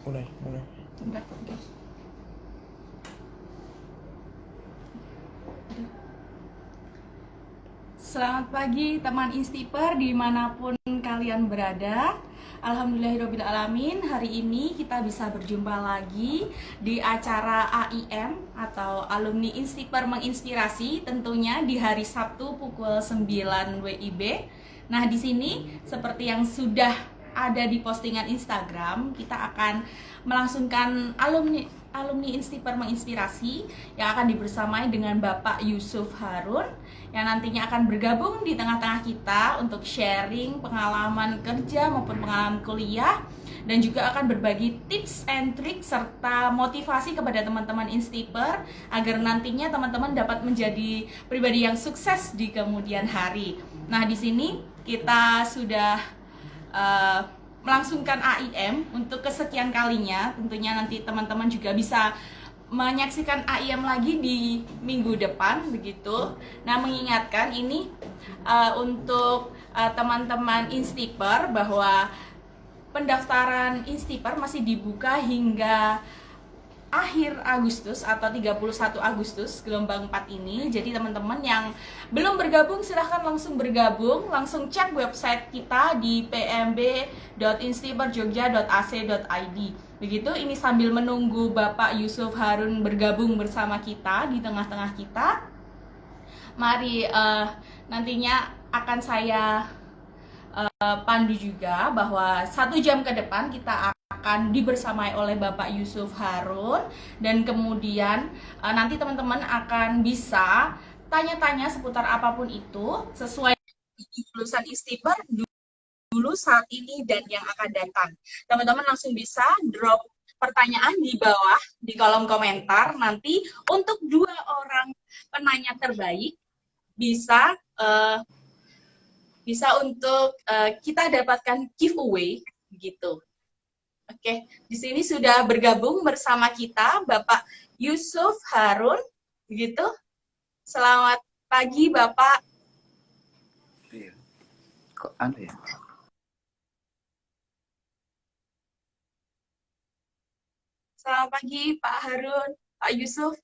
Mulai, mulai. Udah, oke. Selamat pagi teman Instiper dimanapun kalian berada. Alhamdulillahirrabbilalamin, hari ini kita bisa berjumpa lagi di acara AIM atau Alumni Instiper Menginspirasi, tentunya di hari Sabtu pukul 9 WIB. Nah, di sini seperti yang sudah ada di postingan Instagram, kita akan melangsungkan alumni Instiper Menginspirasi yang akan dibersamai dengan Bapak Yusuf Harun yang nantinya akan bergabung di tengah-tengah kita untuk sharing pengalaman kerja maupun pengalaman kuliah, dan juga akan berbagi tips and trik serta motivasi kepada teman-teman Instiper agar nantinya teman-teman dapat menjadi pribadi yang sukses di kemudian hari. Nah, di sini kita sudah uh, melangsungkan AIM untuk kesekian kalinya. Tentunya nanti teman-teman juga bisa menyaksikan AIM lagi di minggu depan begitu. Nah, mengingatkan ini untuk teman-teman Instiper bahwa pendaftaran Instiper masih dibuka hingga akhir Agustus atau 31 Agustus gelombang 4 ini. Jadi teman-teman yang belum bergabung silahkan langsung bergabung, langsung cek website kita di pmb.instiperjogja.ac.id. Begitu, ini sambil menunggu Bapak Yusuf Harun bergabung bersama kita di tengah-tengah kita. Mari nantinya akan saya pandu juga bahwa 1 jam ke depan kita akan dibersamai oleh Bapak Yusuf Harun, dan kemudian nanti teman-teman akan bisa tanya-tanya seputar apapun itu sesuai lulusan Istiper dulu, saat ini, dan yang akan datang. Teman-teman langsung bisa drop pertanyaan di bawah di kolom komentar. Nanti untuk 2 orang penanya terbaik bisa untuk kita dapatkan giveaway gitu. Oke, di sini sudah bergabung bersama kita Bapak Yusuf Harun, begitu. Selamat pagi Bapak. Iya. Kok aneh ya? Selamat pagi Pak Harun, Pak Yusuf.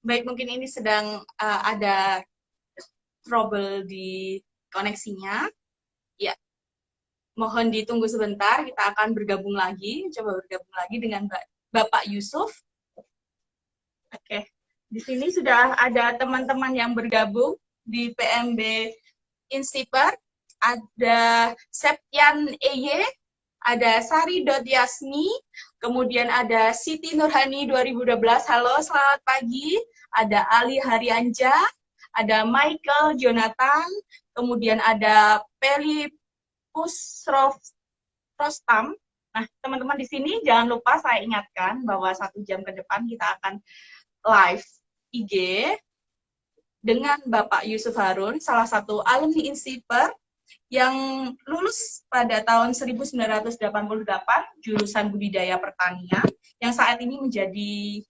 Baik, mungkin ini sedang ada trouble di koneksinya. Ya, mohon ditunggu sebentar, kita akan bergabung lagi, coba bergabung lagi dengan Bapak Yusuf. Oke, di sini sudah ada teman-teman yang bergabung di PMB Instiper. Ada Septian EY, ada Sari Yasmi, kemudian ada Siti Nurhani 2012. Halo, selamat pagi. Ada Ali Haryanja, ada Michael Jonathan, kemudian ada Peli Pusrostam. Nah, teman-teman di sini jangan lupa saya ingatkan bahwa 1 jam ke depan kita akan live IG dengan Bapak Yusuf Harun, salah satu alumni Instiper yang lulus pada tahun 1988, jurusan budidaya pertanian, yang saat ini menjadi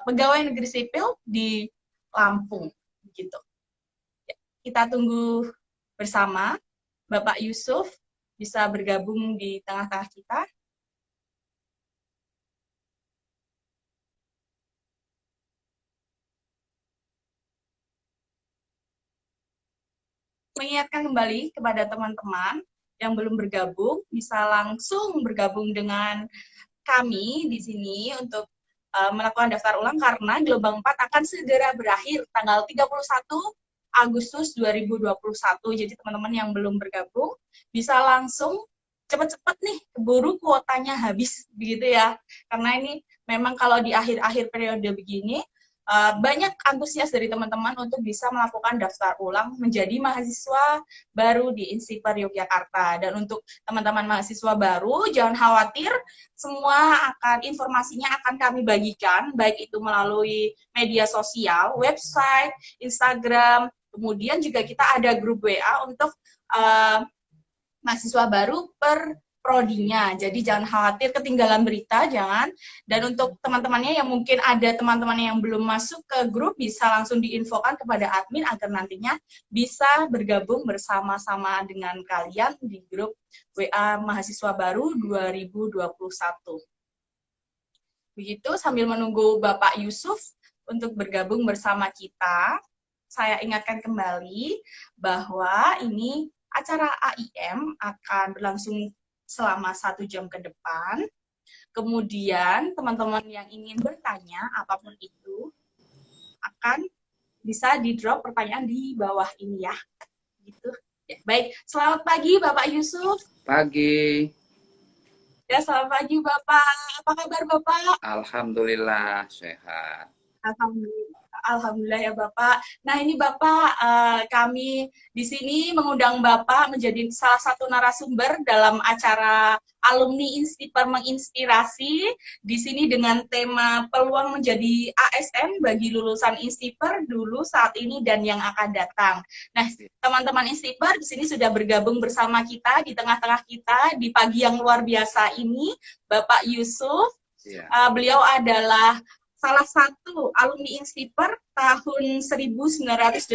pegawai negeri sipil di Lampung. Gitu. Kita tunggu bersama Bapak Yusuf bisa bergabung di tengah-tengah kita. Mengingatkan kembali kepada teman-teman yang belum bergabung, bisa langsung bergabung dengan kami di sini untuk melakukan daftar ulang karena gelombang 4 akan segera berakhir tanggal 31 Agustus 2021. Jadi teman-teman yang belum bergabung bisa langsung cepat-cepat nih, keburu kuotanya habis begitu ya. Karena ini memang kalau di akhir-akhir periode begini banyak antusias dari teman-teman untuk bisa melakukan daftar ulang menjadi mahasiswa baru di Instiper Yogyakarta. Dan untuk teman-teman mahasiswa baru, jangan khawatir, semua informasinya akan kami bagikan, baik itu melalui media sosial, website, Instagram, kemudian juga kita ada grup WA untuk mahasiswa baru per prodinya. Jadi jangan khawatir ketinggalan berita, jangan. Dan untuk teman-temannya yang mungkin ada teman-temannya yang belum masuk ke grup, bisa langsung diinfokan kepada admin agar nantinya bisa bergabung bersama-sama dengan kalian di grup WA Mahasiswa Baru 2021. Begitu, sambil menunggu Bapak Yusuf untuk bergabung bersama kita, saya ingatkan kembali bahwa ini acara AIM akan berlangsung selama 1 jam ke depan. Kemudian teman-teman yang ingin bertanya apapun itu akan bisa di drop pertanyaan di bawah ini ya. Gitu. Ya, baik, selamat pagi Bapak Yusuf. Pagi. Ya, selamat pagi Bapak. Apa kabar Bapak? Alhamdulillah sehat. Alhamdulillah ya Bapak. Nah ini Bapak, kami di sini mengundang Bapak menjadi salah satu narasumber dalam acara alumni Instiper menginspirasi. Di sini dengan tema peluang menjadi ASN bagi lulusan Instiper dulu, saat ini, dan yang akan datang. Nah teman-teman Instiper di sini sudah bergabung bersama kita di tengah-tengah kita di pagi yang luar biasa ini, Bapak Yusuf. Beliau adalah salah satu alumni Instiper tahun 1983,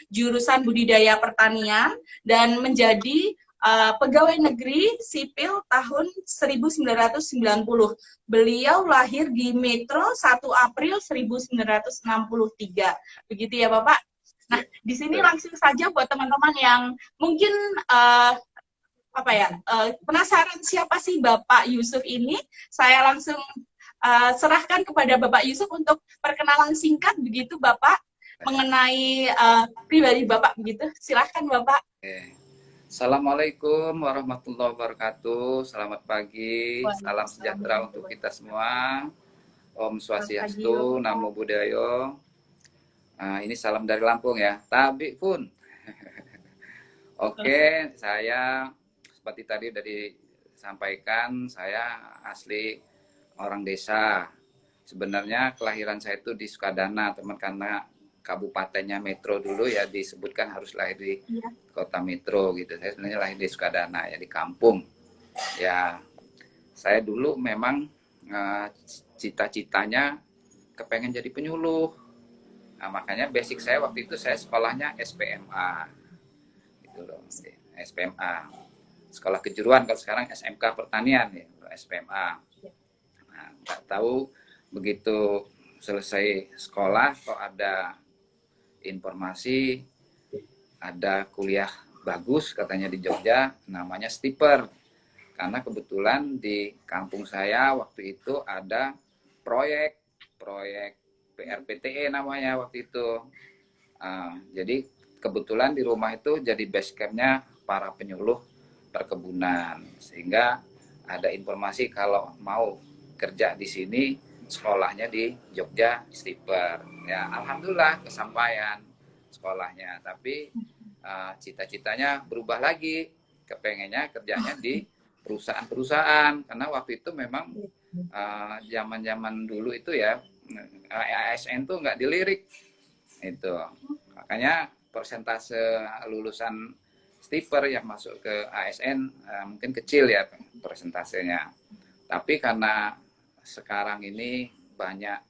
jurusan budidaya pertanian, dan menjadi pegawai negeri sipil tahun 1990. Beliau lahir di Metro 1 April 1963. Begitu ya Bapak? Nah, di sini langsung saja buat teman-teman yang mungkin penasaran siapa sih Bapak Yusuf ini, saya langsung serahkan kepada Bapak Yusuf untuk perkenalan singkat begitu Bapak mengenai pribadi Bapak begitu. Silahkan Bapak. Assalamualaikum warahmatullahi wabarakatuh. Selamat pagi, salam sejahtera untuk kita semua. Om Swastiastu, Namo Buddhaya. Ini salam dari Lampung ya. Tabi pun. Oke, saya seperti tadi sudah disampaikan, saya asli orang desa. Sebenarnya kelahiran saya itu di Sukadana, teman, karena kabupatennya Metro dulu ya disebutkan harus lahir di kota Metro gitu. Saya sebenarnya lahir di Sukadana ya, di kampung. Ya, saya dulu memang cita-citanya kepengen jadi penyuluh. Nah, makanya basic saya waktu itu saya sekolahnya SPMA. Gitu loh, SPMA. Sekolah kejuruan, kalau sekarang SMK Pertanian ya, SPMA. Nggak tahu begitu selesai sekolah kok ada informasi ada kuliah bagus katanya di Jogja namanya Stiper, karena kebetulan di kampung saya waktu itu ada proyek PRPTE namanya waktu itu. Jadi kebetulan di rumah itu jadi base campnya para penyuluh perkebunan, sehingga ada informasi kalau mau kerja di sini sekolahnya di Jogja Stiper. Ya alhamdulillah kesampaian sekolahnya, tapi cita-citanya berubah lagi, kepengennya kerjanya di perusahaan-perusahaan, karena waktu itu memang zaman-zaman dulu itu ya ASN tuh nggak dilirik itu, makanya persentase lulusan Stiper yang masuk ke ASN mungkin kecil ya persentasenya. Tapi karena sekarang ini banyak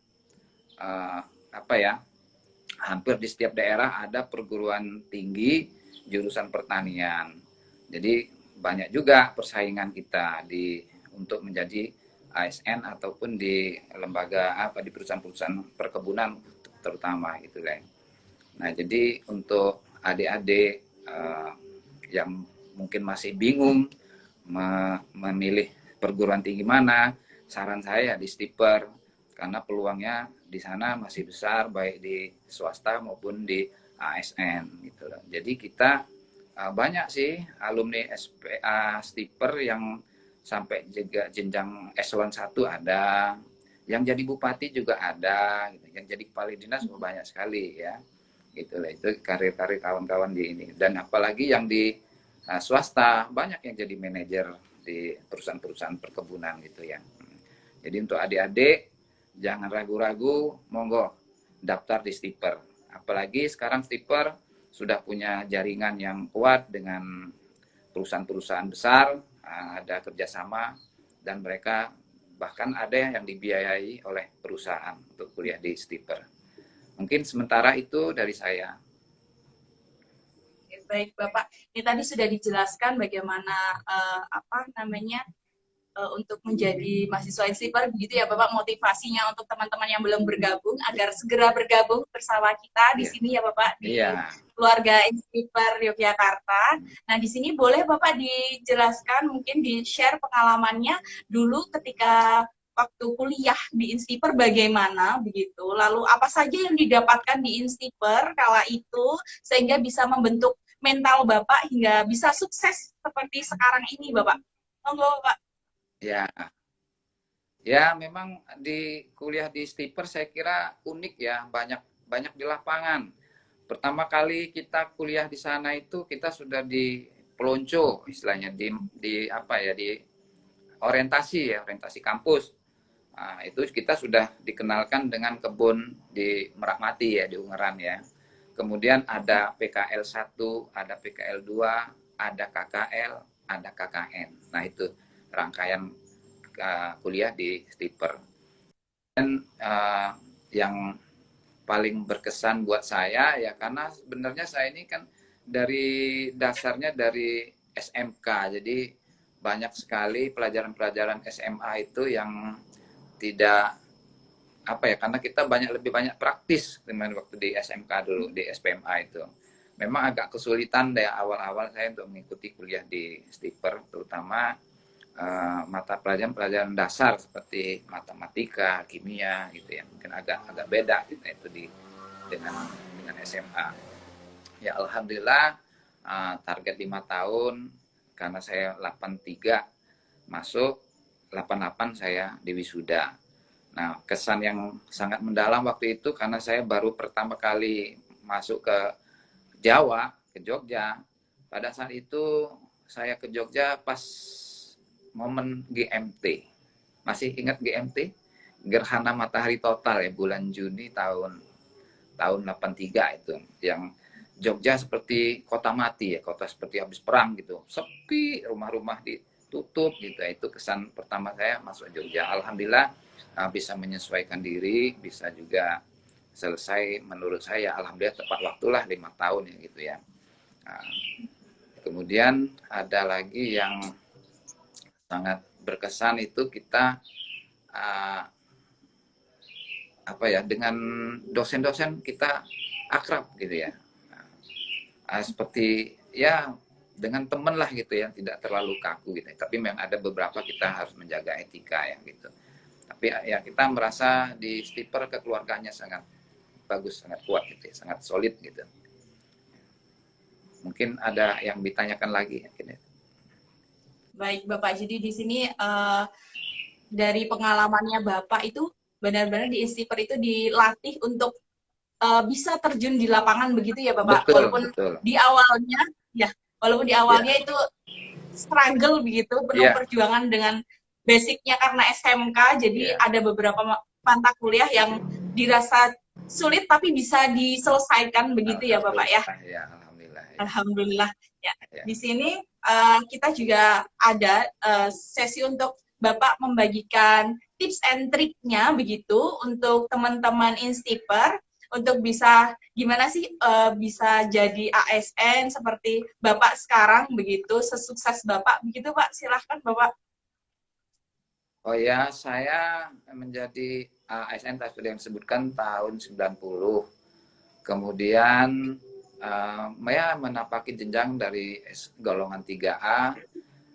hampir di setiap daerah ada perguruan tinggi jurusan pertanian. Jadi banyak juga persaingan kita untuk menjadi ASN ataupun di lembaga di perusahaan-perusahaan perkebunan terutama gitu kan. Nah, jadi untuk adik-adik yang mungkin masih bingung memilih perguruan tinggi mana, saran saya di Stiper, karena peluangnya di sana masih besar baik di swasta maupun di ASN gitu loh. Jadi kita banyak sih alumni SPA Stiper yang sampai juga jenjang eselon 1 ada, yang jadi bupati juga ada, gitu. Yang jadi kepala dinas banyak sekali ya. Gitu loh, itu karir-karir kawan-kawan di ini. Dan apalagi yang di swasta banyak yang jadi manajer di perusahaan-perusahaan perkebunan gitu ya. Jadi untuk adik-adik jangan ragu-ragu, monggo daftar di Stiper. Apalagi sekarang Stiper sudah punya jaringan yang kuat dengan perusahaan-perusahaan besar, ada kerjasama, dan mereka bahkan ada yang dibiayai oleh perusahaan untuk kuliah di Stiper. Mungkin sementara itu dari saya. Baik Bapak, ini tadi sudah dijelaskan bagaimana untuk menjadi mahasiswa Insiper begitu ya Bapak, motivasinya untuk teman-teman yang belum bergabung agar segera bergabung bersama kita di sini ya Bapak, di keluarga Insiper Yogyakarta. Nah di sini boleh Bapak dijelaskan, mungkin di-share pengalamannya dulu ketika waktu kuliah di Insiper bagaimana begitu, lalu apa saja yang didapatkan di Insiper kala itu sehingga bisa membentuk mental Bapak hingga bisa sukses seperti sekarang ini Bapak. Monggo Bapak. Ya, memang di kuliah di Stiper saya kira unik ya, banyak di lapangan. Pertama kali kita kuliah di sana itu kita sudah di pelonco istilahnya, di orientasi kampus. Nah, itu kita sudah dikenalkan dengan kebun di Merakmati ya, di Ungaran ya. Kemudian ada PKL 1, ada PKL 2, ada KKL, ada KKN. Nah, itu rangkaian kuliah di Stiper. Dan yang paling berkesan buat saya ya karena sebenarnya saya ini kan dari dasarnya dari SMK, jadi banyak sekali pelajaran-pelajaran SMA itu yang tidak karena kita lebih banyak praktis dibanding waktu di SMK dulu, di SPMA itu. Memang agak kesulitan deh awal-awal saya untuk mengikuti kuliah di Stiper, terutama mata pelajaran dasar seperti matematika, kimia gitu ya, mungkin agak beda gitu itu dengan SMA. Ya alhamdulillah target 5 tahun karena saya 83 masuk, 88 saya di wisuda. Nah, kesan yang sangat mendalam waktu itu karena saya baru pertama kali masuk ke Jawa, ke Jogja. Pada saat itu saya ke Jogja pas momen GMT. Masih ingat GMT? Gerhana Matahari Total ya, bulan Juni tahun 83 itu. Yang Jogja seperti kota mati ya, kota seperti habis perang gitu. Sepi, rumah-rumah ditutup gitu. Itu kesan pertama saya masuk Jogja. Alhamdulillah bisa menyesuaikan diri, bisa juga selesai menurut saya alhamdulillah tepat waktulah 5 tahun ya gitu ya. Kemudian ada lagi yang sangat berkesan itu kita dengan dosen-dosen kita akrab gitu ya, seperti ya dengan teman lah gitu ya, tidak terlalu kaku gitu. Tapi memang ada beberapa kita harus menjaga etika ya gitu. Tapi ya kita merasa di Stiper kekeluarganya sangat bagus, sangat kuat gitu ya, sangat solid gitu. Mungkin ada yang ditanyakan lagi ya. Baik Bapak, jadi di sini dari pengalamannya Bapak itu benar-benar di Insiper itu dilatih untuk bisa terjun di lapangan begitu ya Bapak. Walaupun di awalnya itu struggle begitu, penuh perjuangan dengan basicnya karena SMK, jadi ada beberapa mata kuliah yang dirasa sulit tapi bisa diselesaikan begitu ya Bapak ya. Alhamdulillah. Ya. Di sini kita juga ada sesi untuk Bapak membagikan tips and triknya begitu untuk teman-teman Instiper untuk bisa gimana sih bisa jadi ASN seperti Bapak sekarang begitu, sesukses Bapak begitu Pak. Silahkan Bapak. Oh ya, saya menjadi ASN tadi yang disebutkan tahun 90. Kemudian menapaki jenjang dari golongan 3A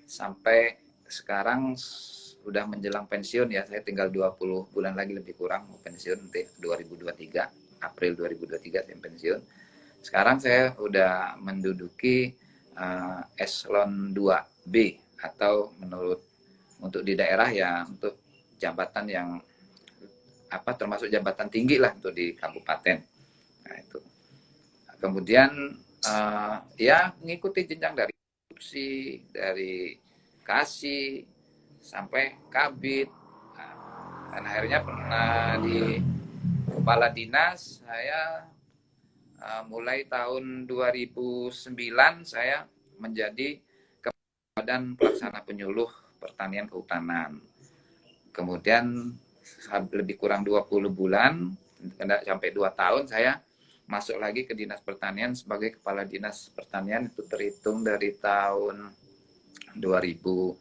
sampai sekarang sudah menjelang pensiun ya. Saya tinggal 20 bulan lagi lebih kurang mau pensiun nanti 2023, April 2023 saya pensiun. Sekarang saya udah menduduki eselon 2B atau untuk di daerah ya, untuk jabatan yang termasuk jabatan tinggi lah untuk di kabupaten. Nah itu. Kemudian ya mengikuti jenjang dari produksi, dari kasih sampai kabit. Dan akhirnya pernah di kepala dinas saya mulai tahun 2009 saya menjadi Badan Pelaksana Penyuluh Pertanian Kehutanan. Kemudian lebih kurang 20 bulan, sampai 2 tahun saya masuk lagi ke Dinas Pertanian sebagai Kepala Dinas Pertanian. Itu terhitung dari tahun 2010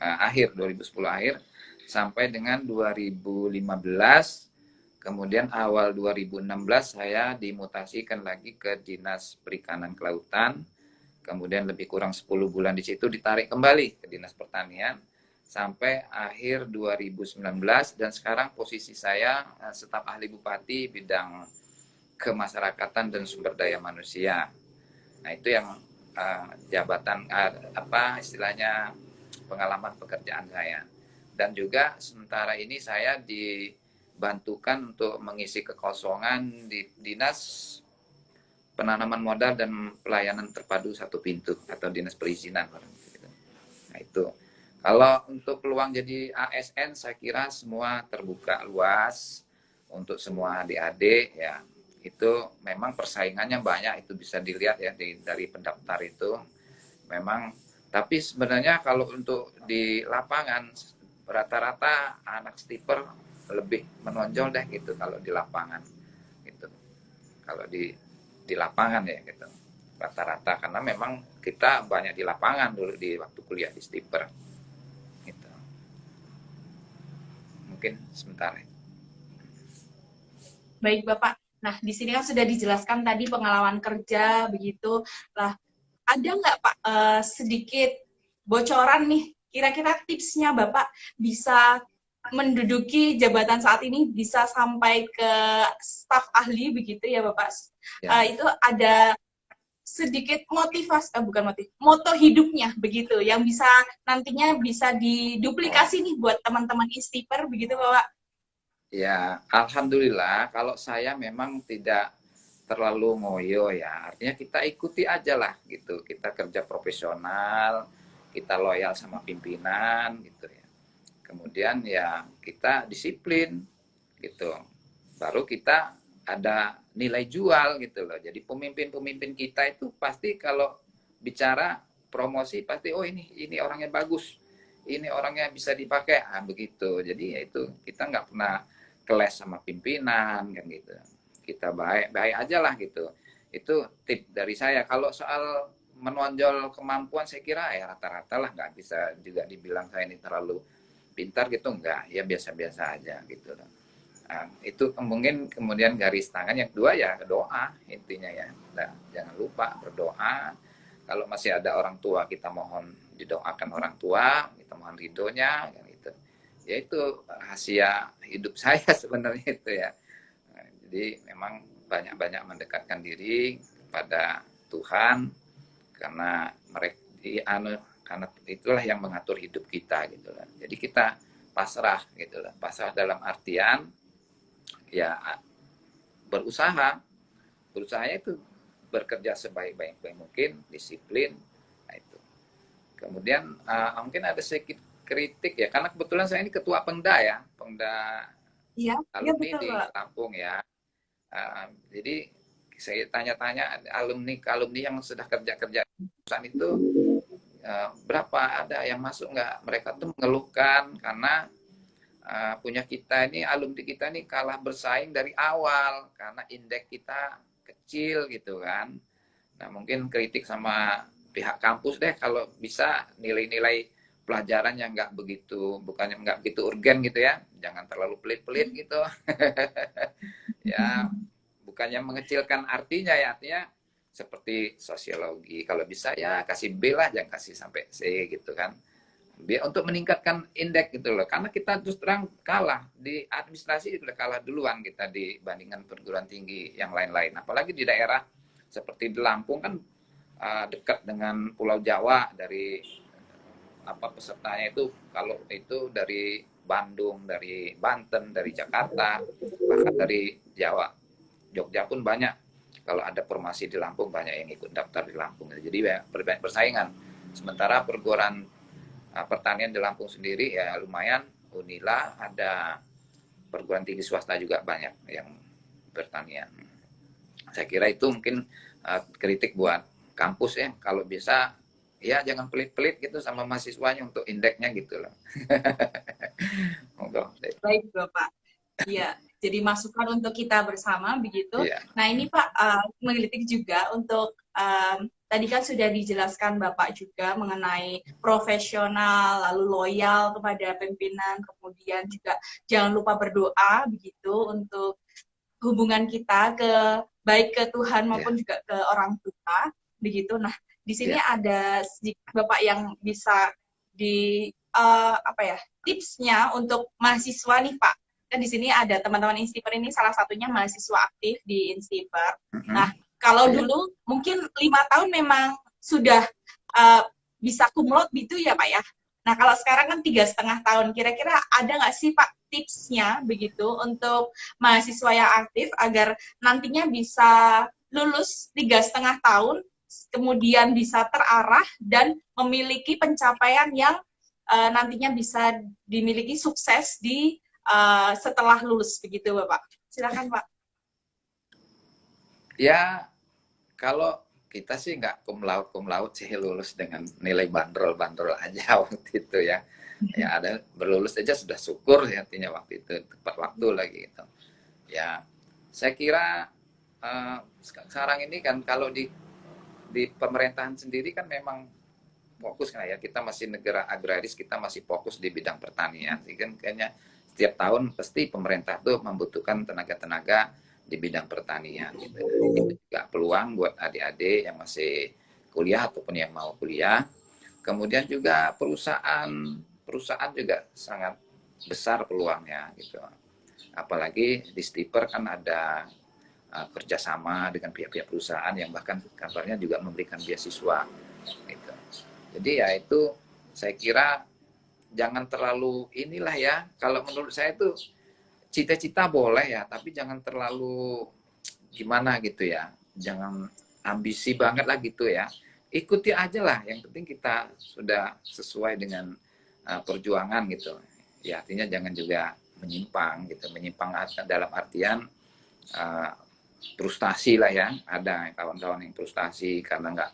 akhir sampai dengan 2015. Kemudian awal 2016 saya dimutasikan lagi ke Dinas Perikanan Kelautan. Kemudian lebih kurang 10 bulan di situ ditarik kembali ke Dinas Pertanian sampai akhir 2019, dan sekarang posisi saya staf ahli bupati bidang kemasyarakatan dan sumber daya manusia. Nah, itu yang jabatan istilahnya pengalaman pekerjaan saya. Dan juga sementara ini saya dibantukan untuk mengisi kekosongan di Dinas Penanaman Modal dan Pelayanan Terpadu Satu Pintu atau Dinas Perizinan. Nah, itu. Kalau untuk peluang jadi ASN, saya kira semua terbuka luas untuk semua adik-adik ya. Itu memang persaingannya banyak, itu bisa dilihat ya dari pendaftar itu memang. Tapi sebenarnya kalau untuk di lapangan rata-rata anak stiper lebih menonjol deh gitu kalau di lapangan gitu. Kalau di lapangan ya gitu rata-rata, karena memang kita banyak di lapangan dulu di waktu kuliah di stiper gitu. Mungkin sebentar ya. Baik Bapak. Nah, di sini kan sudah dijelaskan tadi pengalaman kerja begitu. Lah, ada nggak Pak sedikit bocoran nih, kira-kira tipsnya Bapak bisa menduduki jabatan saat ini, bisa sampai ke staf ahli begitu ya Bapak? Ya. Itu ada sedikit motivasi, moto hidupnya begitu, yang bisa nantinya bisa diduplikasi nih buat teman-teman istiper begitu Bapak? Ya, alhamdulillah kalau saya memang tidak terlalu ngoyo ya. Artinya kita ikuti aja lah gitu. Kita kerja profesional, kita loyal sama pimpinan gitu ya. Kemudian ya kita disiplin gitu. Baru kita ada nilai jual gitu loh. Jadi pemimpin-pemimpin kita itu pasti kalau bicara promosi pasti ini orangnya bagus. Ini orangnya bisa dipakai, begitu. Jadi ya itu kita nggak pernah keles sama pimpinan kan gitu. Kita baik aja lah gitu. Itu tip dari saya. Kalau soal menonjol kemampuan saya kira ya rata-rata lah, nggak bisa juga dibilang saya ini terlalu pintar gitu, enggak, ya biasa-biasa aja gitu. Nah, itu mungkin kemudian garis tangan yang kedua ya doa intinya ya. Nah, jangan lupa berdoa. Kalau masih ada orang tua, kita mohon didoakan orang tua, kita mohon ridhonya gitu. Ya itu rahasia hidup saya sebenarnya itu ya. Nah, jadi memang banyak-banyak mendekatkan diri kepada Tuhan, karena mereka karena itulah yang mengatur hidup kita gitu lah. Jadi kita pasrah gitu lah. Pasrah dalam artian ya berusaha itu bekerja sebaik-baik mungkin, disiplin. Nah, itu. Kemudian mungkin ada sedikit kritik ya, karena kebetulan saya ini ketua Pengda ya, Pengda Iya, alumni betul, di Pak. Lampung ya. Jadi saya tanya-tanya alumni yang sudah kerja perusahaan itu berapa ada yang masuk nggak? Mereka tuh mengeluhkan karena punya kita ini, alumni kita ini kalah bersaing dari awal karena indeks kita kecil gitu kan. Nah, mungkin kritik sama pihak kampus deh kalau bisa nilai-nilai pelajaran yang bukannya nggak begitu urgen gitu ya, jangan terlalu pelit-pelit gitu. Ya, bukannya mengecilkan artinya ya, artinya seperti sosiologi, kalau bisa ya kasih B lah, jangan kasih sampai C gitu kan, biar untuk meningkatkan indeks gitu loh, karena kita terus terang kalah di administrasi, sudah kalah duluan kita dibandingkan perguruan tinggi yang lain-lain, apalagi di daerah seperti di Lampung kan dekat dengan Pulau Jawa. Dari pesertanya itu, kalau itu dari Bandung, dari Banten, dari Jakarta, bahkan dari Jawa, Jogja pun banyak. Kalau ada formasi di Lampung, banyak yang ikut daftar di Lampung. Jadi banyak persaingan. Sementara perguruan pertanian di Lampung sendiri ya lumayan, Unila, ada perguruan tinggi swasta juga banyak yang pertanian. Saya kira itu mungkin kritik buat kampus ya, kalau bisa ya jangan pelit-pelit gitu sama mahasiswanya untuk indeksnya gitu loh. Monggo. Baik, Bapak. Iya, jadi masukan untuk kita bersama begitu. Iya. Nah, ini Pak, mengkritik juga untuk tadi kan sudah dijelaskan Bapak juga mengenai profesional, lalu loyal kepada pimpinan, kemudian juga jangan lupa berdoa begitu untuk hubungan kita ke baik ke Tuhan Iya. maupun juga ke orang tua begitu. Nah, di sini Iya. ada sedikit Bapak yang bisa di apa ya, tipsnya untuk mahasiswa nih Pak. Kan di sini ada teman-teman Instiper ini salah satunya mahasiswa aktif di Instiper. Mm-mm. Nah, kalau Iya. dulu mungkin 5 tahun memang sudah uh, bisa kumlot gitu ya Pak ya. Nah, kalau sekarang kan 3,5 tahun. Kira-kira ada nggak sih Pak tipsnya begitu untuk mahasiswa yang aktif agar nantinya bisa lulus 3,5 tahun, kemudian bisa terarah dan memiliki pencapaian yang nantinya bisa dimiliki sukses di setelah lulus begitu Bapak. Silakan Pak. Ya, kalau kita sih nggak cum laude sih, lulus dengan nilai bandrol aja waktu itu ya. Ya ada berlulus aja sudah syukur ya, artinya waktu itu tepat waktu lagi gitu. Ya, saya kira sekarang ini kan kalau di pemerintahan sendiri kan memang fokus kan ya, kita masih negara agraris, kita masih fokus di bidang pertanian. Jadi kan kayaknya setiap tahun pasti pemerintah tuh membutuhkan tenaga-tenaga di bidang pertanian gitu. Itu juga peluang buat adik-adik yang masih kuliah ataupun yang mau kuliah. Kemudian juga perusahaan juga sangat besar peluangnya gitu. Apalagi di Stiper kan ada kerjasama dengan pihak-pihak perusahaan yang bahkan kabarnya juga memberikan beasiswa gitu. Jadi ya itu saya kira jangan terlalu inilah ya, kalau menurut saya itu cita-cita boleh ya, tapi jangan terlalu gimana gitu ya, jangan ambisi banget lah gitu ya, ikuti aja lah, yang penting kita sudah sesuai dengan perjuangan gitu ya, artinya jangan juga menyimpang gitu, menyimpang dalam artian uh, frustasi lah ya, ada kawan-kawan yang frustasi karena nggak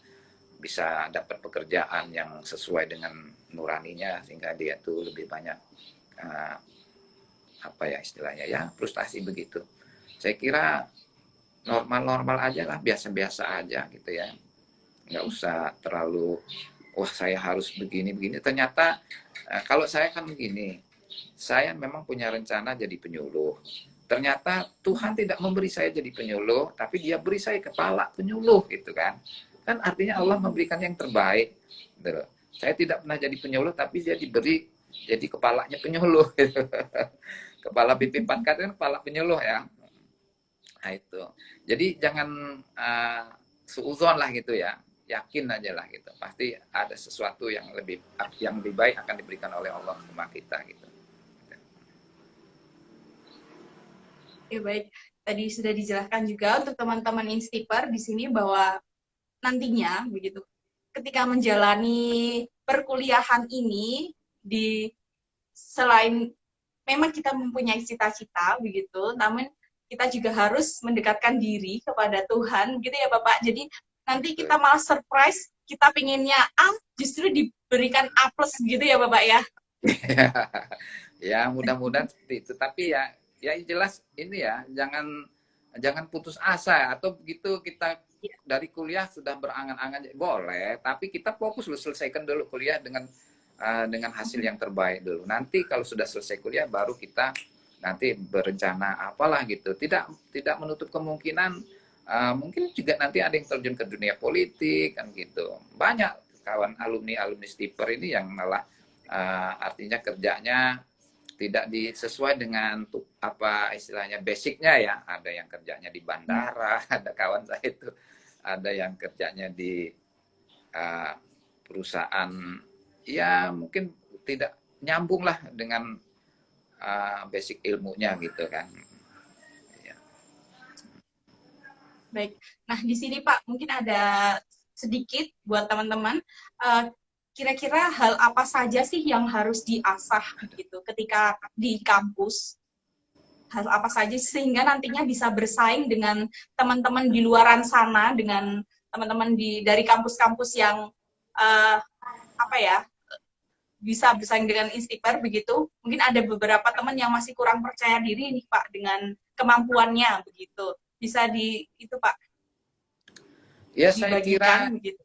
bisa dapat pekerjaan yang sesuai dengan nuraninya, sehingga dia tuh lebih banyak uh, apa ya istilahnya ya, frustasi begitu. Saya kira normal-normal aja lah, biasa-biasa aja gitu ya, nggak usah terlalu wah saya harus begini-begini. Ternyata kalau saya kan begini, saya memang punya rencana jadi penyuluh. Ternyata Tuhan tidak memberi saya jadi penyuluh, tapi Dia beri saya kepala penyuluh gitu kan. Kan artinya Allah memberikan yang terbaik. Gitu. Saya tidak pernah jadi penyuluh, tapi dia diberi jadi kepalanya penyuluh. Gitu. Kepala BP4K itu kan kepala penyuluh ya. Nah itu. Jadi jangan suuzon lah gitu ya. Yakin aja lah gitu. Pasti ada sesuatu yang lebih baik akan diberikan oleh Allah sama kita gitu. Oke, baik. Tadi sudah dijelaskan juga untuk teman-teman Instiper di sini bahwa nantinya begitu ketika menjalani perkuliahan ini di selain memang kita mempunyai cita-cita begitu, namun kita juga harus mendekatkan diri kepada Tuhan gitu ya Bapak. Jadi nanti kita malah surprise, kita pinginnya A justru diberikan A+ gitu ya Bapak ya. Ya mudah-mudahan seperti itu, tapi ya jelas ini ya, jangan putus asa, atau begitu kita dari kuliah sudah berangan-angan boleh, tapi kita fokus dulu, selesaikan dulu kuliah dengan hasil yang terbaik dulu. Nanti kalau sudah selesai kuliah baru kita nanti berencana apalah gitu. Tidak menutup kemungkinan mungkin juga nanti ada yang terjun ke dunia politik kan gitu. Banyak kawan alumni Stiper ini yang malah artinya kerjanya tidak sesuai dengan apa istilahnya basicnya ya. Ada yang kerjanya di bandara, ada kawan saya itu, ada yang kerjanya di perusahaan ya mungkin tidak nyambung lah dengan basic ilmunya gitu kan. Ya. Baik. Nah di sini Pak mungkin ada sedikit buat teman-teman. Kira-kira hal apa saja sih yang harus diasah gitu ketika di kampus? Hal apa saja sehingga nantinya bisa bersaing dengan teman-teman di luaran sana dengan teman-teman dari kampus-kampus yang apa ya, bisa bersaing dengan Instiper begitu. Mungkin ada beberapa teman yang masih kurang percaya diri nih Pak dengan kemampuannya begitu. Bisa itu Pak Ya dibagikan begitu.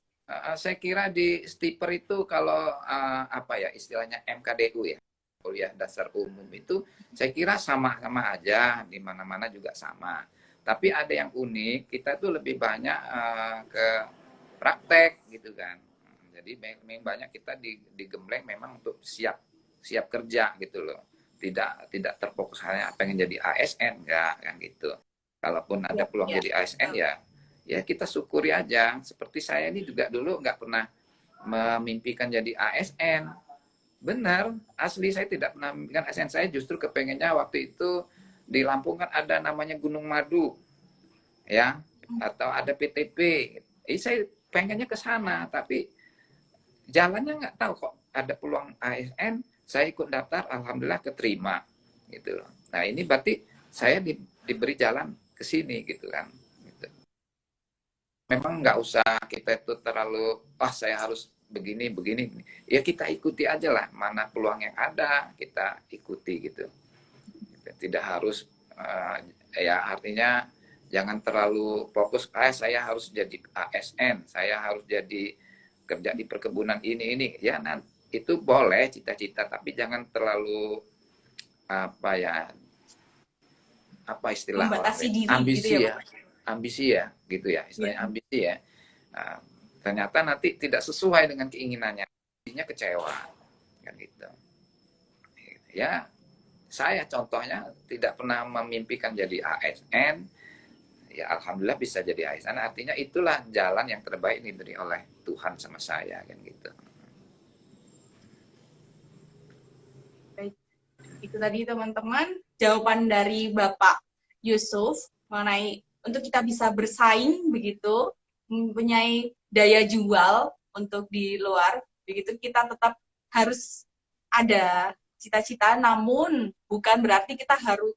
saya kira di Stiper itu kalau apa ya istilahnya MKDU ya, kuliah dasar umum itu saya kira sama-sama aja, di mana-mana juga sama. Tapi ada yang unik, kita tuh lebih banyak ke praktek gitu kan. Jadi memang banyak kita digembleng memang untuk siap kerja gitu loh. Tidak terfokus hanya pengen jadi ASN enggak kan gitu. Kalaupun ada peluang jadi ASN ya kita syukuri aja. Seperti saya ini juga dulu nggak pernah memimpikan jadi ASN. Benar, asli saya tidak pernah memimpikan ASN. Saya justru kepengennya waktu itu di Lampung kan ada namanya Gunung Madu, ya, atau ada PTP. Saya pengennya ke sana, tapi jalannya nggak tahu kok ada peluang ASN. Saya ikut daftar, alhamdulillah keterima, gitu loh. Nah ini berarti saya diberi jalan ke sini, gitu kan. Memang nggak usah kita itu terlalu saya harus begini ya kita ikuti aja lah mana peluang yang ada kita ikuti gitu, tidak harus ya artinya jangan terlalu fokus saya harus jadi ASN, saya harus jadi kerja di perkebunan ini ya itu boleh cita-cita tapi jangan terlalu apa ya istilah membatasi diri ambisi gitu ya ambisi ya gitu ya istilahnya ambisi ya. Nah, ternyata nanti tidak sesuai dengan keinginannya, jadinya kecewa kan gitu ya. Saya contohnya tidak pernah memimpikan jadi ASN, ya alhamdulillah bisa jadi ASN, artinya itulah jalan yang terbaik diberi oleh Tuhan sama saya kan gitu. Baik. Itu tadi teman-teman jawaban dari Bapak Yusuf mengenai untuk kita bisa bersaing begitu, mempunyai daya jual untuk di luar, begitu kita tetap harus ada cita-cita, namun bukan berarti kita harus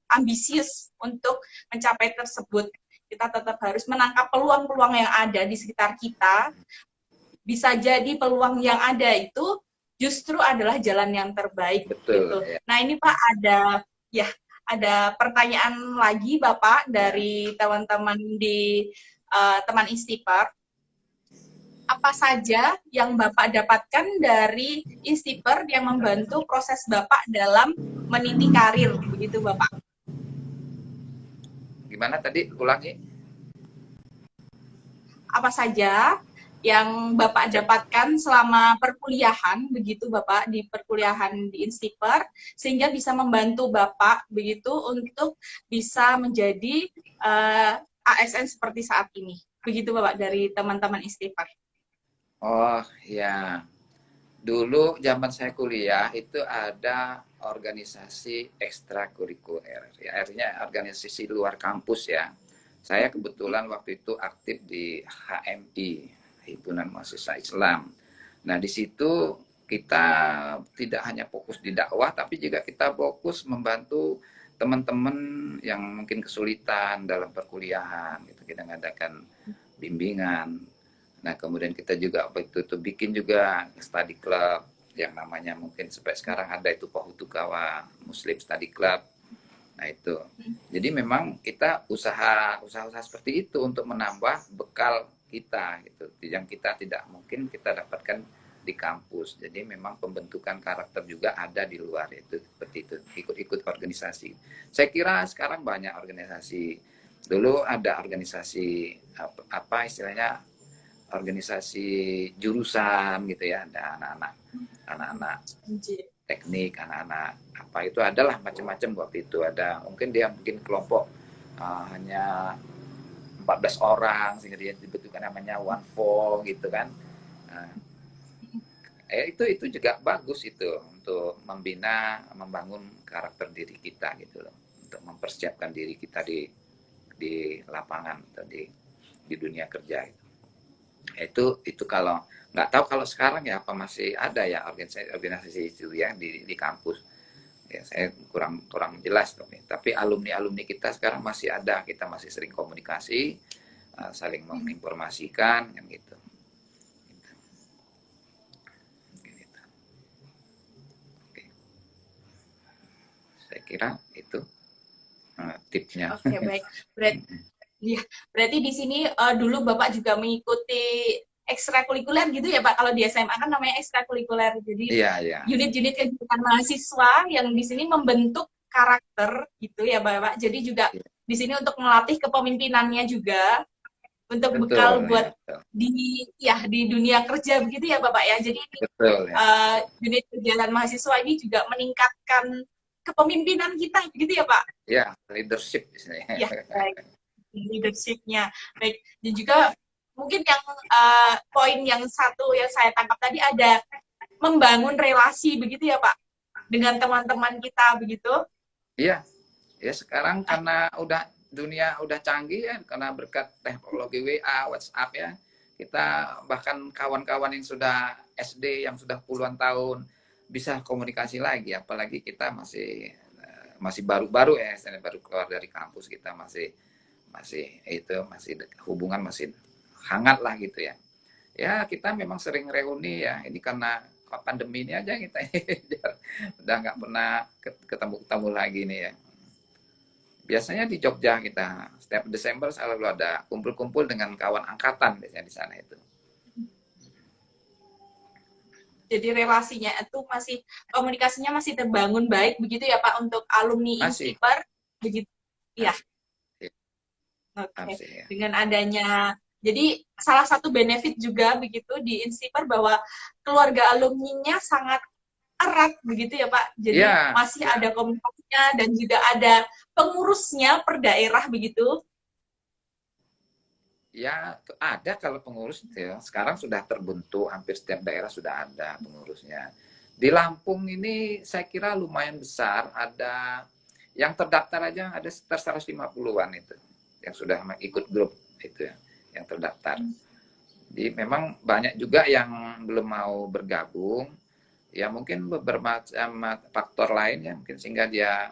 ambisius untuk mencapai tersebut. Kita tetap harus menangkap peluang-peluang yang ada di sekitar kita. Bisa jadi peluang yang ada itu justru adalah jalan yang terbaik. Betul, gitu. Ya. Nah ini Pak ada pertanyaan lagi Bapak dari teman-teman di teman Instiper. Apa saja yang Bapak dapatkan dari Instiper yang membantu proses Bapak dalam meniti karir, begitu Bapak? Gimana tadi? Ulangi. Apa saja yang Bapak dapatkan selama perkuliahan, begitu Bapak, di perkuliahan di Instiper, sehingga bisa membantu Bapak, begitu, untuk bisa menjadi ASN seperti saat ini. Begitu Bapak, dari teman-teman Instiper. Oh ya, dulu zaman saya kuliah itu ada organisasi ekstrakurikuler, ya artinya organisasi luar kampus ya. Saya kebetulan waktu itu aktif di HMI, Himpunan Mahasiswa Islam. Nah di situ kita tidak hanya fokus di dakwah, tapi juga kita fokus membantu teman-teman yang mungkin kesulitan dalam perkuliahan. Gitu. Kita mengadakan bimbingan. Nah, kemudian kita juga waktu itu bikin juga study club yang namanya mungkin sampai sekarang ada itu Pahutukawa Muslim Study Club. Nah, itu. Jadi memang kita usaha seperti itu untuk menambah bekal kita gitu. Yang kita tidak mungkin kita dapatkan di kampus. Jadi memang pembentukan karakter juga ada di luar itu seperti itu. Ikut-ikut organisasi. Saya kira sekarang banyak organisasi. Dulu ada organisasi apa istilahnya organisasi jurusan gitu ya, ada anak-anak teknik, anak-anak apa itu adalah macam-macam waktu itu ada mungkin dia bikin kelompok hanya 14 orang sehingga dia dibentukkan namanya One For gitu kan. Itu juga bagus itu untuk membina, membangun karakter diri kita gitu loh, untuk mempersiapkan diri kita di lapangan atau di dunia kerja itu. Itu kalau nggak tahu kalau sekarang ya apa masih ada ya organisasi itu ya di kampus ya, saya kurang jelas tapi alumni kita sekarang masih ada, kita masih sering komunikasi, saling menginformasikan kan gitu. Gitu. Oke. Saya kira itu tipsnya. Oke, baik. Ya, berarti di sini dulu Bapak juga mengikuti ekstrakurikuler gitu ya Pak. Kalau di SMA kan namanya ekstrakurikuler. Jadi Iya, iya. unit-unit kegiatan mahasiswa yang di sini membentuk karakter gitu ya Bapak. Jadi juga Iya. di sini untuk melatih kepemimpinannya juga untuk bekal Betul, buat ya, betul. di dunia kerja begitu ya Bapak ya. Jadi Betul, ya. unit kegiatan mahasiswa ini juga meningkatkan kepemimpinan kita begitu ya Pak. Ya, leadership istilahnya. Ya, baik. Leadership-nya. Baik. Dan juga mungkin yang poin yang satu yang saya tangkap tadi ada membangun relasi begitu ya Pak dengan teman-teman kita begitu. Iya, ya sekarang karena dunia udah canggih ya, karena berkat teknologi WA, WhatsApp ya, kita bahkan kawan-kawan yang sudah SD yang sudah puluhan tahun bisa komunikasi lagi, apalagi kita masih baru-baru ya, baru keluar dari kampus, kita masih hubungan masih hangat lah gitu ya. Ya kita memang sering reuni ya, ini karena pandemi ini aja kita udah nggak pernah ketemu lagi nih ya. Biasanya di Jogja kita setiap Desember selalu ada kumpul-kumpul dengan kawan angkatan biasanya di sana itu. Jadi relasinya itu komunikasinya masih terbangun baik begitu ya Pak untuk alumni Masih. Insiper begitu. Iya. Oke. Ya. Dengan adanya, jadi salah satu benefit juga begitu di Insiper bahwa keluarga alumninya sangat erat begitu ya Pak. Jadi masih ada komunikasinya dan juga ada pengurusnya per daerah begitu. Ya ada kalau pengurus ya. Sekarang sudah terbentuk, hampir setiap daerah sudah ada pengurusnya. Di Lampung ini saya kira lumayan besar, ada yang terdaftar aja ada sekitar 150-an itu yang sudah ikut grup itu ya, yang terdaftar. Jadi memang banyak juga yang belum mau bergabung, ya mungkin beberapa faktor lain ya mungkin sehingga dia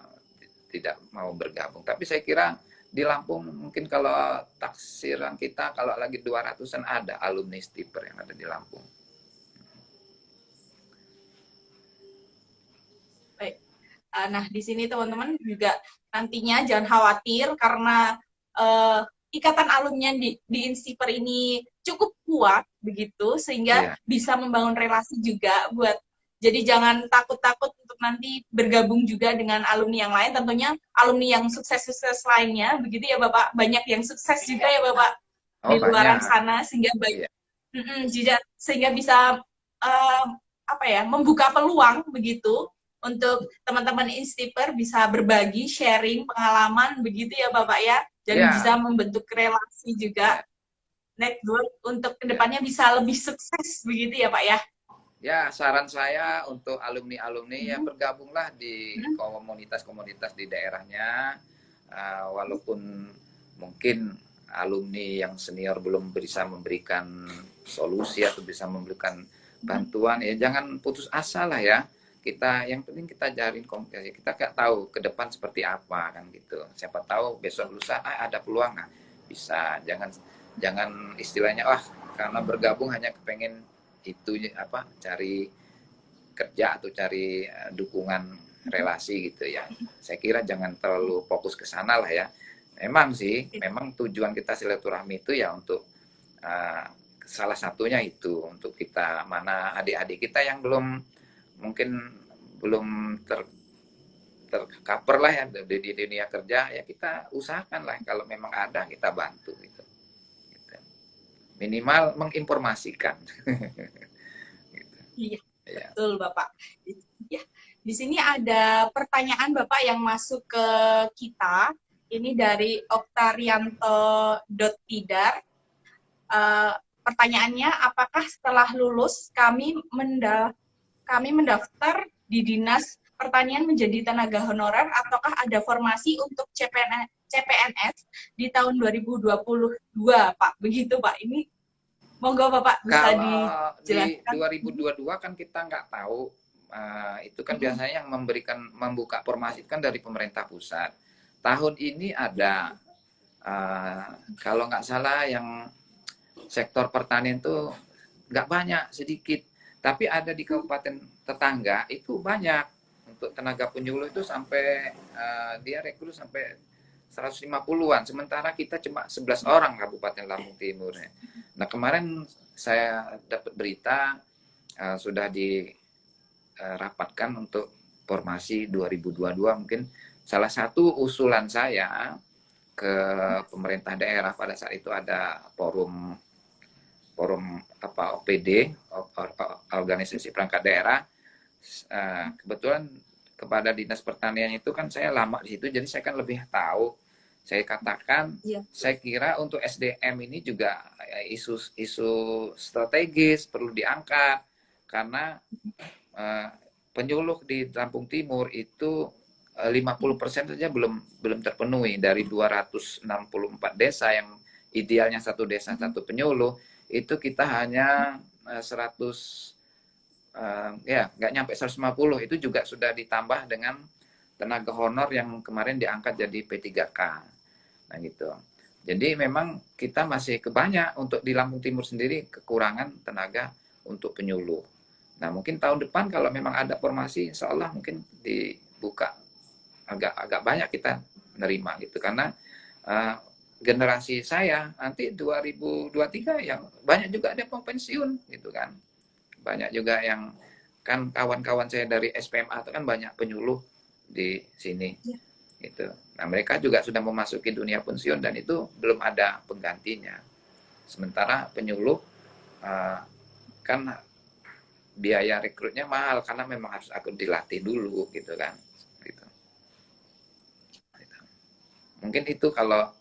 tidak mau bergabung. Tapi saya kira di Lampung mungkin kalau taksiran kita kalau lagi 200-an ada alumni Stiper yang ada di Lampung. Baik. Nah, di sini teman-teman juga nantinya jangan khawatir karena ikatan alumni di Insiper ini cukup kuat begitu sehingga bisa membangun relasi juga buat, jadi jangan takut-takut untuk nanti bergabung juga dengan alumni yang lain, tentunya alumni yang sukses-sukses lainnya begitu ya Bapak, banyak yang sukses juga ya Bapak di luaran sana sehingga sehingga bisa membuka peluang begitu untuk teman-teman Insiper bisa berbagi, sharing pengalaman begitu ya Bapak ya, dan bisa membentuk relasi juga, network untuk kedepannya bisa lebih sukses begitu ya Pak ya. Ya, saran saya untuk alumni-alumni ya bergabunglah di komunitas-komunitas di daerahnya, walaupun mungkin alumni yang senior belum bisa memberikan solusi atau bisa memberikan bantuan, ya jangan putus asa lah ya. Yang penting kita jalin komunikasi, kita nggak tahu ke depan seperti apa kan gitu. Siapa tahu besok lusa ada peluang, nah bisa. Jangan istilahnya karena bergabung hanya kepengen itu cari kerja atau cari dukungan relasi gitu ya. Saya kira jangan terlalu fokus ke sana lah ya. Memang tujuan kita silaturahmi itu ya untuk salah satunya itu untuk kita, mana adik-adik kita yang mungkin belum tercover lah ya di dunia kerja, ya kita usahakan lah kalau memang ada kita bantu gitu. Minimal menginformasikan. Gitu. Iya, betul Bapak. Ya, di sini ada pertanyaan Bapak yang masuk ke kita. Ini dari Oktarianto.tidar. Pertanyaannya, apakah setelah lulus kami mendaftar di Dinas Pertanian menjadi tenaga honorer ataukah ada formasi untuk CPNS di tahun 2022, Pak? Begitu, Pak. Ini monggo Bapak bisa dijelaskan. Di 2022 kan kita nggak tahu, itu kan biasanya yang membuka formasi kan dari pemerintah pusat. Tahun ini ada Kalau nggak salah yang sektor pertanian itu nggak banyak, sedikit. Tapi ada di kabupaten tetangga itu banyak. Untuk tenaga penyuluh itu sampai dia rekrut sampai 150-an. Sementara kita cuma 11 orang Kabupaten Lampung Timur. Nah kemarin saya dapat berita sudah dirapatkan untuk formasi 2022. Mungkin salah satu usulan saya ke pemerintah daerah pada saat itu ada forum forum apa OPD, organisasi perangkat daerah. Kebetulan kepada dinas pertanian itu kan saya lama di situ, jadi saya kan lebih tahu. Saya katakan, saya kira untuk SDM ini juga isu strategis perlu diangkat karena penyuluh di Lampung Timur itu 50% saja belum terpenuhi dari 264 desa yang idealnya satu desa satu penyuluh, itu kita hanya 100 ya nggak nyampe 150. Itu juga sudah ditambah dengan tenaga honor yang kemarin diangkat jadi P3K. Nah gitu. Jadi memang kita masih kebanyak untuk di Lampung Timur sendiri kekurangan tenaga untuk penyuluh. Nah mungkin tahun depan kalau memang ada formasi, insya Allah mungkin dibuka agak banyak kita menerima gitu, karena generasi saya nanti 2023 yang banyak juga ada yang pensiun gitu kan, banyak juga yang kan kawan-kawan saya dari SPMA itu kan banyak penyuluh di sini gitu. Nah mereka juga sudah memasuki dunia pensiun dan itu belum ada penggantinya. Sementara penyuluh kan biaya rekrutnya mahal karena memang harus aku dilatih dulu gitu kan. Gitu. Mungkin itu kalau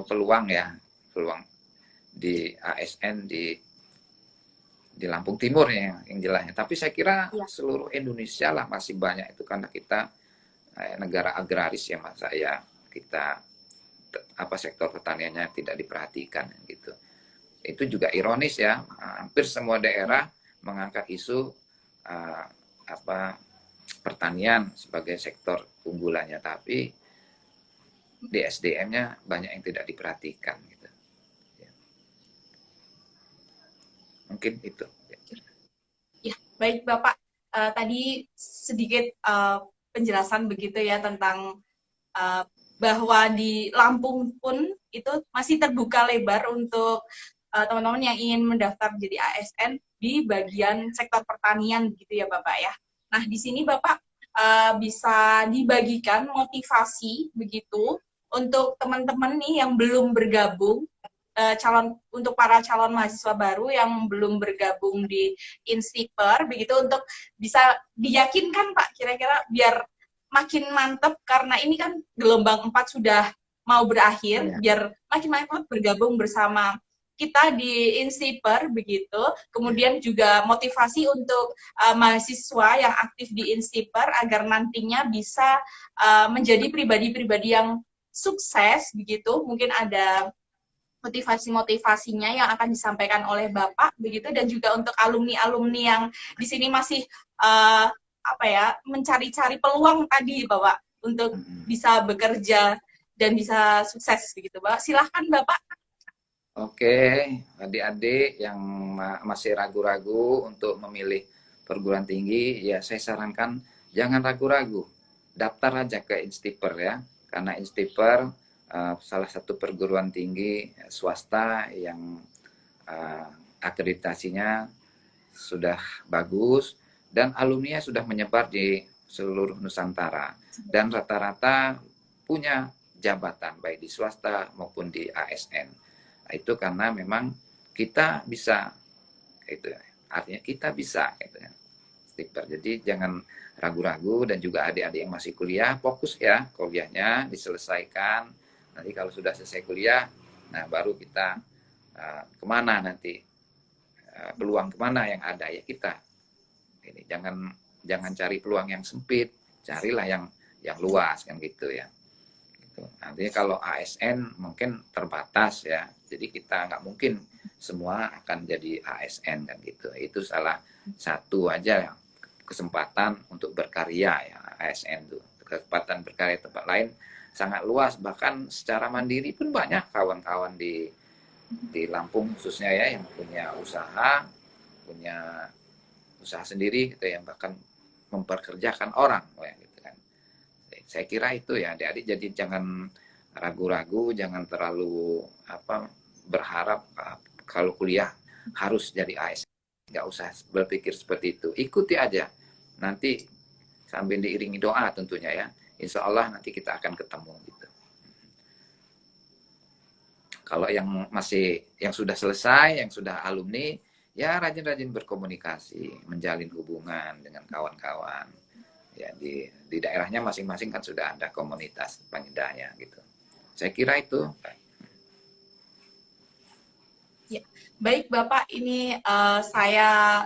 peluang ya, peluang di ASN di Lampung Timur ya yang jelasnya. Tapi saya kira seluruh Indonesia lah masih banyak itu, karena kita negara agraris ya Mas, saya kita sektor pertaniannya tidak diperhatikan gitu. Itu juga ironis ya, hampir semua daerah mengangkat isu pertanian sebagai sektor unggulannya, tapi di SDM-nya banyak yang tidak diperhatikan gitu. Ya. Mungkin itu. Ya, baik Bapak. Tadi sedikit penjelasan begitu ya tentang bahwa di Lampung pun itu masih terbuka lebar untuk teman-teman yang ingin mendaftar menjadi ASN di bagian sektor pertanian gitu ya Bapak ya. Nah, di sini Bapak bisa dibagikan motivasi begitu untuk teman-teman nih yang belum bergabung, untuk para calon mahasiswa baru yang belum bergabung di Instiper begitu, untuk bisa diyakinkan Pak kira-kira biar makin mantep, karena ini kan gelombang 4 sudah mau berakhir, biar makin mantep bergabung bersama kita di Instiper begitu. Kemudian juga motivasi untuk mahasiswa yang aktif di Instiper agar nantinya bisa menjadi pribadi-pribadi yang sukses begitu. Mungkin ada motivasi-motivasinya yang akan disampaikan oleh Bapak begitu, dan juga untuk alumni-alumni yang di sini masih mencari-cari peluang tadi Bapak untuk bisa bekerja dan bisa sukses begitu Bapak. Silahkan Bapak. Oke, adik-adik yang masih ragu-ragu untuk memilih perguruan tinggi, ya saya sarankan jangan ragu-ragu, daftar aja ke Instiper ya, karena Instiper salah satu perguruan tinggi swasta yang akreditasinya sudah bagus dan alumni sudah menyebar di seluruh Nusantara, dan rata-rata punya jabatan baik di swasta maupun di ASN. Itu karena memang kita bisa, itu artinya kita bisa gitu ya. Jadi jangan ragu-ragu, dan juga adik-adik yang masih kuliah fokus ya, kuliahnya diselesaikan. Nanti kalau sudah selesai kuliah, nah baru kita kemana nanti, peluang kemana yang ada ya kita ini, jangan cari peluang yang sempit, carilah yang luas kan gitu ya. Nantinya kalau ASN mungkin terbatas ya, jadi kita nggak mungkin semua akan jadi ASN kan gitu. Itu salah satu aja kesempatan untuk berkarya ya, ASN tuh kesempatan berkarya. Tempat lain sangat luas, bahkan secara mandiri pun banyak kawan-kawan di Lampung khususnya ya yang punya usaha sendiri gitu, yang bahkan memperkerjakan orang gitu kan. Saya kira itu ya adik-adik, jadi jangan ragu-ragu, jangan terlalu berharap kalau kuliah harus jadi ASN. Nggak usah berpikir seperti itu, ikuti aja, nanti sambil diiringi doa tentunya ya, insya Allah nanti kita akan ketemu gitu. Kalau yang sudah selesai, yang sudah alumni, ya rajin-rajin berkomunikasi, menjalin hubungan dengan kawan-kawan. Ya di daerahnya masing-masing kan sudah ada komunitas pengidanya gitu. Saya kira itu. Ya, baik Bapak, ini saya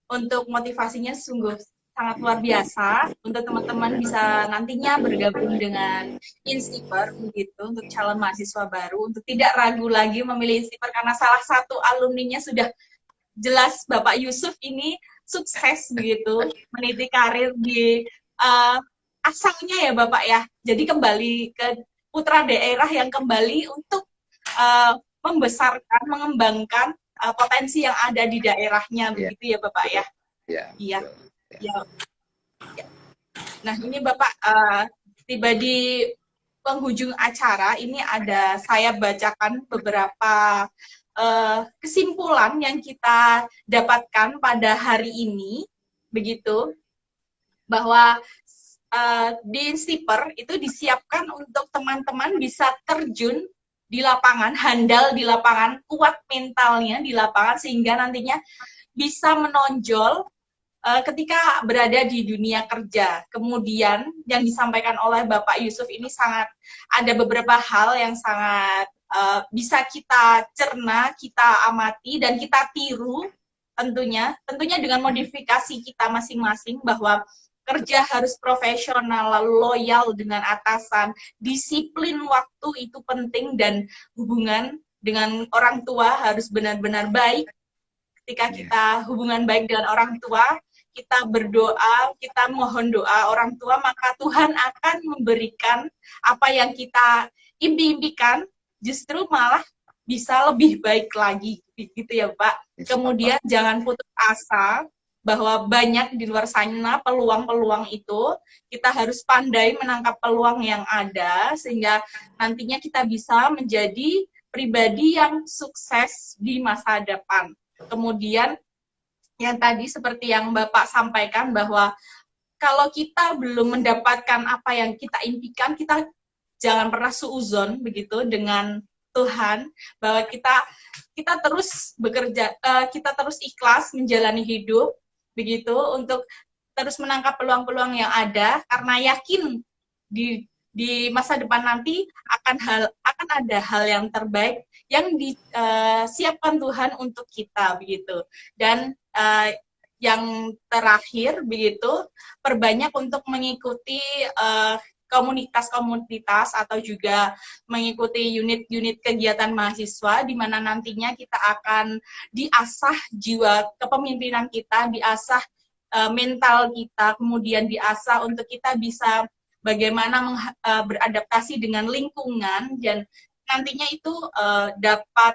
untuk motivasinya sungguh sangat luar biasa untuk teman-teman bisa nantinya bergabung dengan Instiper begitu untuk calon mahasiswa baru, untuk tidak ragu lagi memilih Instiper karena salah satu alumninya sudah jelas Bapak Yusuf ini sukses begitu meniti karir di asalnya ya Bapak ya. Jadi kembali ke putra daerah yang kembali untuk membesarkan, mengembangkan potensi yang ada di daerahnya begitu ya Bapak ya. Iya. Ya. Nah ini Bapak tiba di penghujung acara, ini ada saya bacakan beberapa kesimpulan yang kita dapatkan pada hari ini, begitu, bahwa di Instiper itu disiapkan untuk teman-teman bisa terjun di lapangan, handal di lapangan, kuat mentalnya di lapangan, sehingga nantinya bisa menonjol ketika berada di dunia kerja. Kemudian yang disampaikan oleh Bapak Yusuf ini sangat ada beberapa hal yang sangat bisa kita cerna, kita amati, dan kita tiru tentunya dengan modifikasi kita masing-masing, bahwa kerja harus profesional, lalu loyal dengan atasan, disiplin waktu itu penting, dan hubungan dengan orang tua harus benar-benar baik. Ketika kita hubungan baik dengan orang tua, kita berdoa, kita mohon doa orang tua, maka Tuhan akan memberikan apa yang kita impi-impikan, justru malah bisa lebih baik lagi, gitu ya Pak. Kemudian jangan putus asa, bahwa banyak di luar sana peluang-peluang itu, kita harus pandai menangkap peluang yang ada, sehingga nantinya kita bisa menjadi pribadi yang sukses di masa depan. Kemudian yang tadi seperti yang Bapak sampaikan, bahwa kalau kita belum mendapatkan apa yang kita impikan, kita jangan pernah suuzon begitu dengan Tuhan, bahwa kita terus bekerja, kita terus ikhlas menjalani hidup begitu, untuk terus menangkap peluang-peluang yang ada, karena yakin di masa depan nanti akan ada hal yang terbaik yang disiapkan Tuhan untuk kita begitu. Dan yang terakhir begitu, perbanyak untuk mengikuti komunitas-komunitas atau juga mengikuti unit-unit kegiatan mahasiswa, di mana nantinya kita akan diasah jiwa kepemimpinan kita, diasah mental kita, kemudian diasah untuk kita bisa bagaimana beradaptasi dengan lingkungan, dan nantinya itu dapat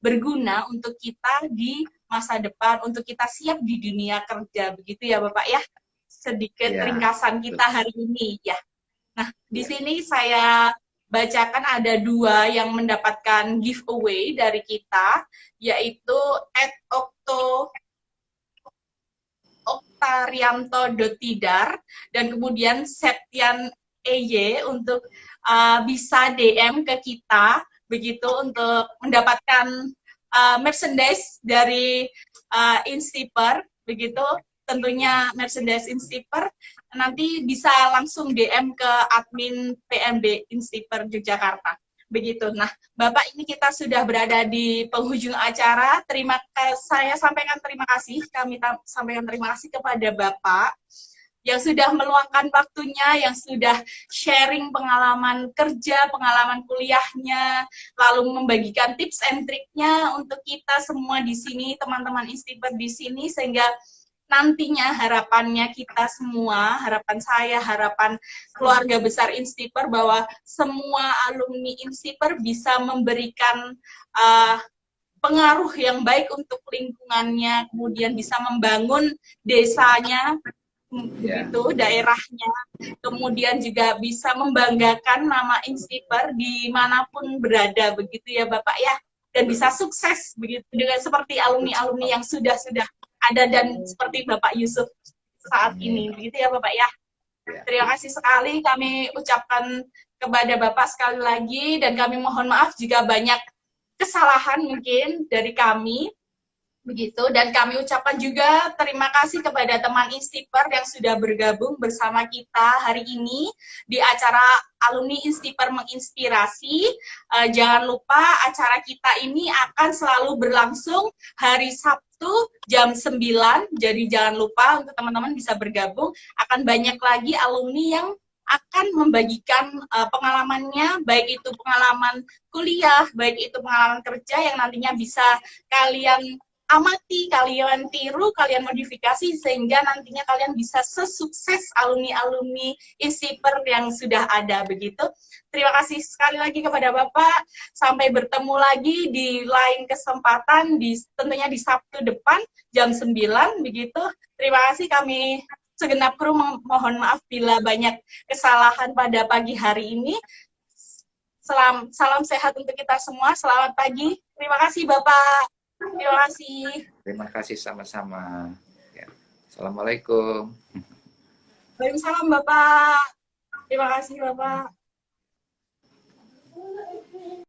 berguna untuk kita di masa depan, untuk kita siap di dunia kerja, begitu ya Bapak ya. Sedikit ringkasan kita hari ini ya. Nah, di sini saya bacakan ada 2 yang mendapatkan giveaway dari kita, yaitu @oktarianto.tidar dan kemudian Septian EY untuk bisa DM ke kita begitu untuk mendapatkan merchandise dari Instiper begitu. Tentunya merchandise Instiper nanti bisa langsung DM ke admin PMB Instiper Yogyakarta. Begitu. Nah, Bapak, ini kita sudah berada di penghujung acara. Saya sampaikan terima kasih, kami sampaikan terima kasih kepada Bapak yang sudah meluangkan waktunya, yang sudah sharing pengalaman kerja, pengalaman kuliahnya, lalu membagikan tips and triknya untuk kita semua di sini, teman-teman Instiper di sini, sehingga nantinya harapannya kita semua, harapan saya, harapan keluarga besar Instiper bahwa semua alumni Instiper bisa memberikan uh, pengaruh yang baik untuk lingkungannya, kemudian bisa membangun desanya, Ya, begitu, daerahnya, kemudian juga bisa membanggakan nama Instiper dimanapun berada, begitu ya Bapak ya, dan bisa sukses begitu dengan seperti alumni-alumni yang sudah ada dan seperti Bapak Yusuf saat amin. ini, begitu ya Bapak ya. Ya, Terima kasih sekali kami ucapkan kepada Bapak sekali lagi, dan kami mohon maaf jika banyak kesalahan mungkin dari kami, begitu. Dan kami ucapkan juga terima kasih kepada teman Instiper yang sudah bergabung bersama kita hari ini di acara Alumni Instiper Menginspirasi. Jangan lupa acara kita ini akan selalu berlangsung hari Sabtu jam 9, jadi jangan lupa untuk teman-teman bisa bergabung. Akan banyak lagi alumni yang akan membagikan pengalamannya, baik itu pengalaman kuliah, baik itu pengalaman kerja yang nantinya bisa kalian amati, kalian tiru, kalian modifikasi sehingga nantinya kalian bisa sesukses alumni-alumni Instiper yang sudah ada, begitu. Terima kasih sekali lagi kepada Bapak. Sampai bertemu lagi di lain kesempatan, tentunya di Sabtu depan jam 9, begitu. Terima kasih, kami segenap kru mohon maaf bila banyak kesalahan pada pagi hari ini. Salam sehat untuk kita semua. Selamat pagi. Terima kasih Bapak. Terima kasih. terima kasih sama-sama. Ya. Assalamualaikum. Waalaikumsalam Bapak. Terima kasih Bapak.